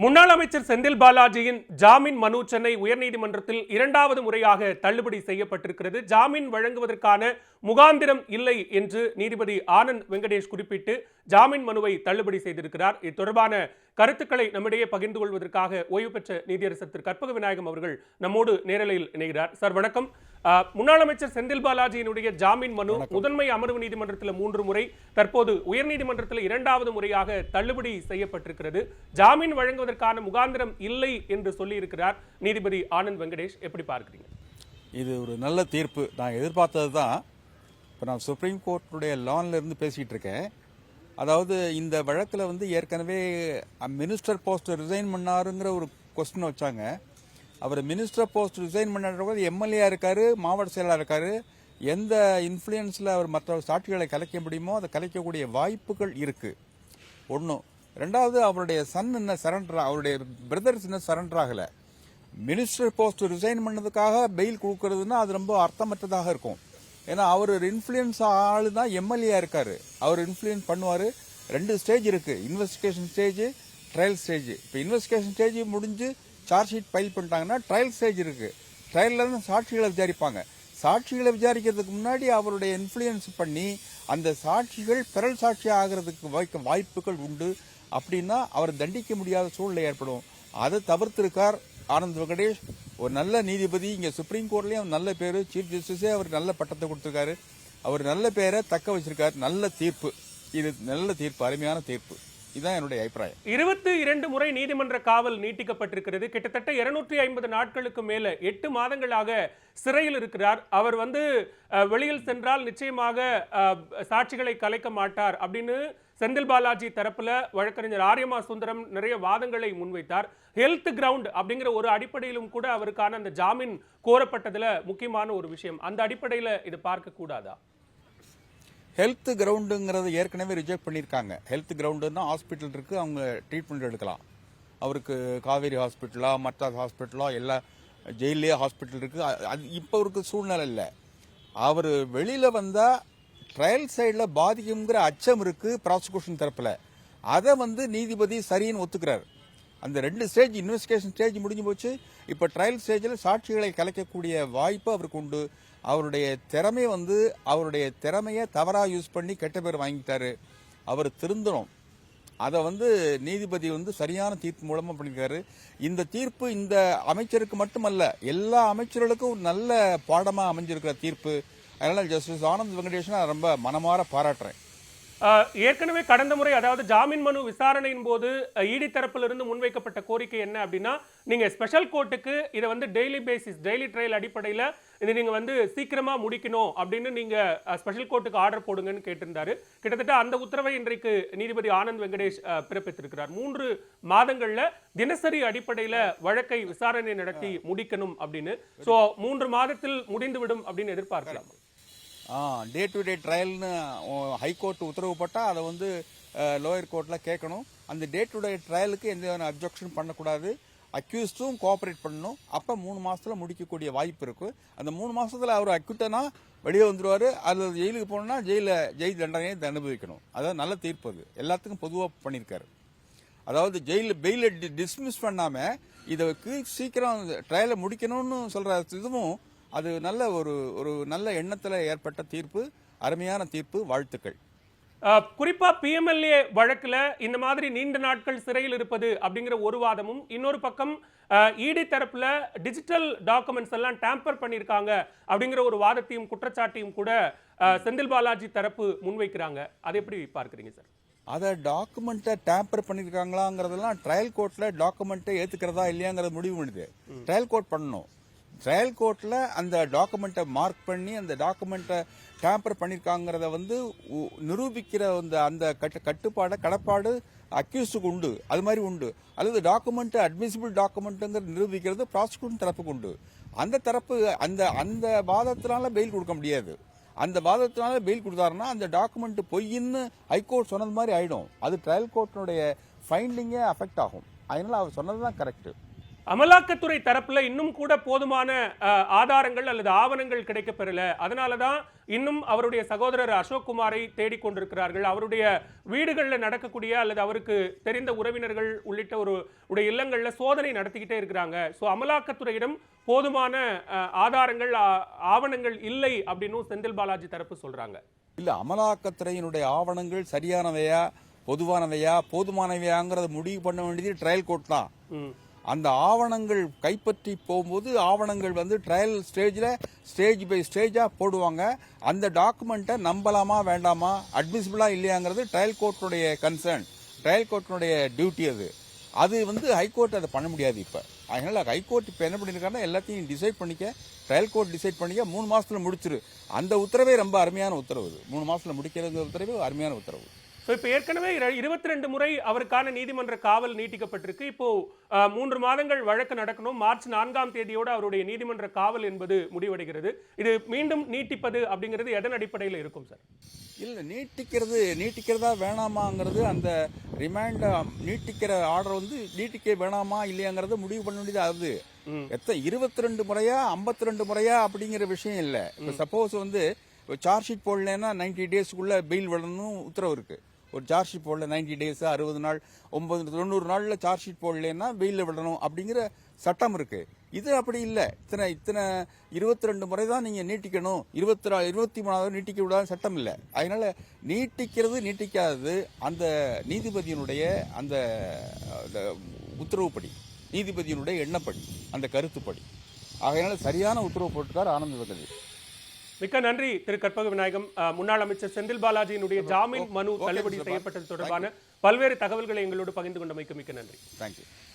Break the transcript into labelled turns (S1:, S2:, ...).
S1: முன்னாள் அமைச்சர் செந்தில் பாலாஜியின் ஜாமீன் மனு சென்னை உயர்நீதிமன்றத்தில் இரண்டாவது முறையாக தள்ளுபடி செய்யப்பட்டிருக்கிறது. ஜாமீன் வழங்குவதற்கான முகாந்திரம் இல்லை என்று நீதிபதி ஆனந்த் வெங்கடேஷ் குறிப்பிட்டு ஜாமீன் மனுவை தள்ளுபடி செய்திருக்கிறார். இது தொடர்பான கருத்துக்களை நம்மிடையே பகிர்ந்து கொள்வதற்காக ஓய்வு பெற்ற நீதியரசர் திரு கற்பக விநாயகம் அவர்கள் நம்மோடு நேரலையில் இணைகிறார். சார் வணக்கம். முன்னாள் அமைச்சர் செந்தில் பாலாஜியினுடைய ஜாமீன் மனு முதன்மை அமர்வு நீதிமன்றத்தில் 3 முறை, தற்போது உயர்நீதிமன்றத்தில் இரண்டாவது முறையாக தள்ளுபடி செய்யப்பட்டிருக்கிறது. ஜாமீன் வழங்குவதற்கான முகாந்திரம் இல்லை என்று சொல்லி இருக்கிறார் நீதிபதி ஆனந்த் வெங்கடேஷ். எப்படி பார்க்கிறீங்க?
S2: இது ஒரு நல்ல தீர்ப்பு. நான் எதிர்பார்த்தது தான். இப்போ நான் சுப்ரீம் கோர்ட்டுடைய லான்ல இருந்து பேசிட்டு இருக்கேன். அதாவது இந்த வழக்கில் ஏற்கனவே மினிஸ்டர் போஸ்ட் ரிசைன் பண்ணாருங்கிற ஒரு கொஸ்டின் வச்சாங்க. அவர் மினிஸ்டர் போஸ்ட் ரிசைன் பண்ண எம்எல்ஏ இருக்காரு, மாவட்ட செயலாளர் இருக்காரு. எந்த இன்ஃப்ளூயன்ஸில் அவர் மற்ற சாட்சிகளை கலைக்க முடியுமோ அதை கலைக்கக்கூடிய வாய்ப்புகள் இருக்கு. ஒன்று. ரெண்டாவது, அவருடைய சன் இன்னும் சரண்டர், அவருடைய பிரதர்ஸ் இன்னும் சரண்டர் ஆகலை. மினிஸ்டர் போஸ்ட் ரிசைன் பண்ணதுக்காக பெயில் கொடுக்கறதுன்னா அது ரொம்ப அர்த்தமற்றதாக இருக்கும். ஏன்னா அவர் இன்ஃப்ளூயன்ஸ் ஆளு தான் எம்எல்ஏ இருக்காரு. அவர் இன்ஃப்ளூயன்ஸ் பண்ணுவார். 2 ஸ்டேஜ் இருக்கு, இன்வெஸ்டிகேஷன் ஸ்டேஜ், ட்ரையல் ஸ்டேஜ். இப்போ இன்வெஸ்டிகேஷன் ஸ்டேஜ் முடிஞ்சு சார்ஜ் ஷீட் ஃபைல் பண்ணிட்டாங்கன்னா ட்ரையல் ஸ்டேஜ் இருக்கு. ட்ரையல்ல தான் சாட்சிகளை விசாரிப்பாங்க. சாட்சிகளை விசாரிக்கிறதுக்கு முன்னாடி அவருடைய இன்ஃப்ளூயன்ஸ் பண்ணி அந்த சாட்சிகள் பிறல் சாட்சி ஆகிறதுக்கு வாய்ப்புகள் உண்டு. அப்படின்னா அவர் தண்டிக்க முடியாத சூழ்நிலை ஏற்படும். அதை தவிர்த்திருக்கார் ஆனந்த் வெங்கடேஷ். ஒரு நல்ல நீதிபதி. இங்க சுப்ரீம் கோர்ட்லயும் நல்ல பேரு, சீஃப் ஜஸ்டிஸே அவர் நல்ல பட்டத்தை கொடுத்திருக்காரு. அவர் நல்ல பேரை தக்க வச்சிருக்காரு. நல்ல தீர்ப்பு. இது நல்ல தீர்ப்பு, அருமையான தீர்ப்பு. இதுதான் என்னுடைய அபிப்பிராயம்.
S1: 22 முறை நீதிமன்ற காவல் நீட்டிக்கப்பட்டிருக்கிறது. கிட்டத்தட்ட 250 நாட்களுக்கு மேல 8 மாதங்களாக சிறையில் இருக்கிறார். அவர் வெளியில் சென்றால் நிச்சயமாக சாட்சிகளை கலைக்க மாட்டார் அப்படின்னு செந்தில் பாலாஜி தரப்புல வழக்கறிஞர் ஆரியமா சுந்தரம் நிறைய வாதங்களை முன்வைத்தார். ஹெல்த் கிரவுண்ட் அப்படிங்கிற ஒரு அடிப்படையிலும் கூட அவருக்கான அந்த ஜாமீன் கோரப்பட்டதுல முக்கியமான ஒரு விஷயம். அந்த அடிப்படையில இது பார்க்க கூடாதா?
S2: ஹெல்த் கிரவுண்டுங்கிறத ஏற்கனவே ரிஜெக்ட் பண்ணியிருக்காங்க. ஹெல்த் கிரவுண்டுன்னா ஹாஸ்பிட்டல் இருக்கு, அவங்க ட்ரீட்மெண்ட் எடுக்கலாம். அவருக்கு காவேரி ஹாஸ்பிட்டலா மற்ற ஹாஸ்பிட்டலா எல்லா ஜெயிலே ஹாஸ்பிட்டல் இருக்கு. அது இப்போ அவருக்கு சூழ்நிலை இல்லை. அவர் வெளியில வந்தா ட்ரையல் சைடில் பாதிக்குங்கிற அச்சம் இருக்கு ப்ராசிக்யூஷன் தரப்புல. அதை நீதிபதி சரின்னு ஒத்துக்கிறார். அந்த 2 ஸ்டேஜ், இன்வெஸ்டிகேஷன் ஸ்டேஜ் முடிஞ்சு போச்சு. இப்போ ட்ரையல் ஸ்டேஜில் சாட்சிகளை கலைக்கக்கூடிய வாய்ப்பு அவருக்கு உண்டு. அவருடைய திறமை அவருடைய திறமையை தவறா யூஸ் பண்ணி கெட்ட பேர் வாங்கிட்டாரு. அவர் திருந்தணும். அதை நீதிபதி சரியான தீர்ப்பு மூலமா பண்ணிருக்காரு. இந்த தீர்ப்பு இந்த அமைச்சருக்கு மட்டுமல்ல, எல்லா அமைச்சர்களுக்கும் ஒரு நல்ல பாடமா அமைஞ்சிருக்கிற தீர்ப்பு. அதனால ஜஸ்டிஸ் ஆனந்த் வெங்கடேஷன் ரொம்ப மனமாற பாராட்டுறேன்.
S1: ஏற்கனவே கடந்த முறை, அதாவது ஜாமீன் மனு விசாரணையின் போது இடி தரப்பிலிருந்து முன்வைக்கப்பட்ட கோரிக்கை என்ன அப்படின்னா, நீங்க ஸ்பெஷல் கோர்ட்டுக்கு இதை டெய்லி பேசிஸ், டெய்லி ட்ரையல் அடிப்படையில் இது நீங்க சீக்கிரமா முடிக்கணும் அப்படின்னு நீங்க ஸ்பெஷல் கோர்ட்டுக்கு ஆர்டர் போடுங்கன்னு கேட்டிருந்தாரு. கிட்டத்தட்ட அந்த உத்தரவை இன்றைக்கு நீதிபதி ஆனந்த் வெங்கடேஷ் பிறப்பித்திருக்கிறார். 3 மாதங்கள்ல தினசரி அடிப்படையில வழக்கை விசாரணை நடத்தி முடிக்கணும் அப்படின்னு. சோ 3 மாதத்தில் முடிந்துவிடும் அப்படின்னு எதிர்பார்க்கலாம்.
S2: டே டு டே ட்ரையல்னு ஹைகோர்ட் உத்தரவு போட்டால் அதை லோயர் கோர்ட்டில் கேட்கணும். அந்த டே டு டே ட்ரையலுக்கு எந்த அப்ஜெக்ஷன் பண்ணக்கூடாது. அக்யூஸ்டும் கோஆபரேட் பண்ணணும். அப்போ 3 மாசத்துல முடிக்கக்கூடிய வாய்ப்பு இருக்கு. அந்த 3 மாசத்துல அவர் அக்யூட்டனா வெளியே வந்துடுவாரு. அதில் ஜெயிலுக்கு போனோம்னா ஜெயில் தண்டனையை அனுபவிக்கணும். அதாவது நல்ல தீர்ப்பு. அது எல்லாத்துக்கும் பொதுவாக பண்ணியிருக்காரு. அதாவது பெயில டிஸ்மிஸ் பண்ணாம இதை சீக்கிரம் ட்ரையலை முடிக்கணும்னு சொல்ற இதுவும் அது நல்ல ஒரு நல்ல எண்ணத்துல ஏற்பட்ட தீர்ப்பு. அருமையான தீர்ப்பு. வாழ்த்துக்கள்.
S1: குறிப்பா பிஎம்எல்ஏ வழக்குல இந்த மாதிரி நீண்ட நாட்கள் சிறையில் இருப்பது அப்படிங்கிற ஒரு வாதமும், இன்னொரு பக்கம் இடி தரப்புல டிஜிட்டல் டாக்குமெண்ட்ஸ் எல்லாம் டேம்பர் பண்ணியிருக்காங்க அப்படிங்கிற ஒரு வாதத்தையும் குற்றச்சாட்டையும் கூட செந்தில் பாலாஜி தரப்பு முன்வைக்கிறாங்க. அதை எப்படி பார்க்குறீங்க சார்?
S2: அதை டாக்குமெண்ட்டை டேம்பர் பண்ணியிருக்காங்களாங்கிறதெல்லாம் ட்ரையல் கோர்ட்ல டாக்குமெண்ட்டை ஏத்துக்கிறதா இல்லையாங்கிறத முடிவு பண்ணுது. ட்ரையல் கோர்ட் பண்ணணும். ட்ரையல் கோர்ட்ல அந்த டாக்குமெண்ட்டை மார்க் பண்ணி அந்த டாக்குமெண்ட்டை டேம்பர் பண்ணிருக்காங்கிறத நிரூபிக்கிற அந்த கடப்பாடு அக்யூஸ்டுக்கு உண்டு. அது மாதிரி உண்டு. அல்லது டாக்குமெண்ட் அட்மிசிபிள் டாக்குமெண்ட்ங்கிறது நிரூபிக்கிறது ப்ராசிக்யூஷன் தரப்புக்கு உண்டு. அந்த தரப்பு அந்த வாதத்தினால பெயில் கொடுக்க முடியாது. அந்த வாதத்தினால பெயில் கொடுத்தாருன்னா அந்த டாக்குமெண்ட் பொய்ன்னு ஹைகோர்ட் சொன்னது மாதிரி ஆயிடும். அது ட்ரையல் கோர்ட்டினுடைய ஃபைண்டிங்கே அஃபெக்ட் ஆகும். அதனால அவர் சொன்னதுதான் கரெக்ட்.
S1: அமலாக்கத்துறை தரப்புல இன்னும் கூட போதுமான ஆதாரங்கள் அல்லது ஆவணங்கள் கிடைக்கப்பெறல. அதனாலதான் இன்னும் அவருடைய சகோதரர் அசோக் குமாரை தேடிக்கொண்டிருக்கிறார்கள். அவருடைய வீடுகளில் நடக்கக்கூடிய அல்லது அவருக்கு தெரிந்த உறவினர்கள் உள்ளிட்ட உடைய இல்லங்கள்ல சோதனை நடத்திக்கிட்டே இருக்கிறாங்க. ஸோ அமலாக்கத்துறையிடம் போதுமான ஆதாரங்கள் ஆவணங்கள் இல்லை அப்படின்னு செந்தில் பாலாஜி தரப்பு சொல்றாங்க.
S2: இல்ல, அமலாக்கத்துறையினுடைய ஆவணங்கள் சரியானவையா, பொதுவானவையா, போதுமானவையாங்கிறத முடிவு பண்ண வேண்டியது ட்ரையல் கோர்ட் தான். அந்த ஆவணங்கள் கைப்பற்றி போகும்போது ஆவணங்கள் வந்து ட்ரையல் ஸ்டேஜ் பை ஸ்டேஜா போடுவாங்க. அந்த டாக்குமெண்ட்டை நம்பலாமா வேண்டாமா, அட்மிசிபிளா இல்லையாங்கிறது ட்ரையல் கோர்ட்டுடைய கன்சர்ன், ட்ரையல் கோர்ட்டுடைய டியூட்டி. அது வந்து ஹைகோர்ட் அதை பண்ண முடியாது இப்ப. அதனால ஹைகோர்ட் இப்ப என்ன பண்ணிருக்காங்கன்னா எல்லாத்தையும் டிசைட் பண்ணிக்க, ட்ரையல் கோர்ட் டிசைட் பண்ணிக்க, 3 மாசத்துல முடிச்சிரு. அந்த உத்தரவே ரொம்ப அருமையான உத்தரவு. 3 மாசத்துல முடிக்கிறது உத்தரவு அருமையான உத்தரவு.
S1: ஸோ இப்போ ஏற்கனவே 22 முறை அவருக்கான நீதிமன்ற காவல் நீட்டிக்கப்பட்டிருக்கு. இப்போ 3 மாதங்கள் வழக்கு நடக்கணும். மார்ச் 4ஆம் தேதியோடு அவருடைய நீதிமன்ற காவல் என்பது முடிவடைகிறது. இது மீண்டும் நீட்டிப்பது அப்படிங்கிறது எதன் அடிப்படையில் இருக்கும் சார்?
S2: இல்ல, நீட்டிக்கிறதா வேணாமாங்கிறது, அந்த ரிமாண்ட் நீட்டிக்கிற ஆர்டர் வந்து நீட்டிக்க வேணாமா இல்லையாங்கிறத முடிவு பண்ண வேண்டியது. அது 22 முறையா 52 முறையா அப்படிங்கிற விஷயம் இல்ல. இப்ப சப்போஸ் வந்து சார்ஜ் ஷீட் போடலன்னா 90 டேஸ்க்குள்ள பெயில் விடணும் உத்தரவு இருக்கு. ஒரு சார்ஜ் ஷீட் போடல 90 டேஸ், 60 நாள், 90 நாள்ல சார்ஜ் ஷீட் போடலன்னா பெயில விடணும் அப்படிங்கிற சட்டம் இருக்கு. இது அப்படி இல்ல. இத்தனை 22 முறை தான் நீங்க நீட்டிக்கணும், 23வது நீட்டிக்க விடாத சட்டம் இல்ல. அதனால நீட்டிக்காதது அந்த நீதிபதியினுடைய அந்த உத்தரவுப்படி, நீதிபதியினுடைய எண்ணப்படி, அந்த கருத்துப்படி. அதனால சரியான உத்தரவு போட்டுக்கார் ஆனந்த் வெங்கடேஷ்.
S1: மிக்க நன்றி திரு கற்பக விநாயகம். முன்னாள் அமைச்சர் செந்தில் பாலாஜியினுடைய ஜாமீன் மனு தள்ளுபடி செய்யப்பட்டது தொடர்பான பல்வேறு தகவல்களை எங்களோடு பகிர்ந்து கொண்டமைக்கு மிக்க நன்றி.
S2: தேங்க்யூ.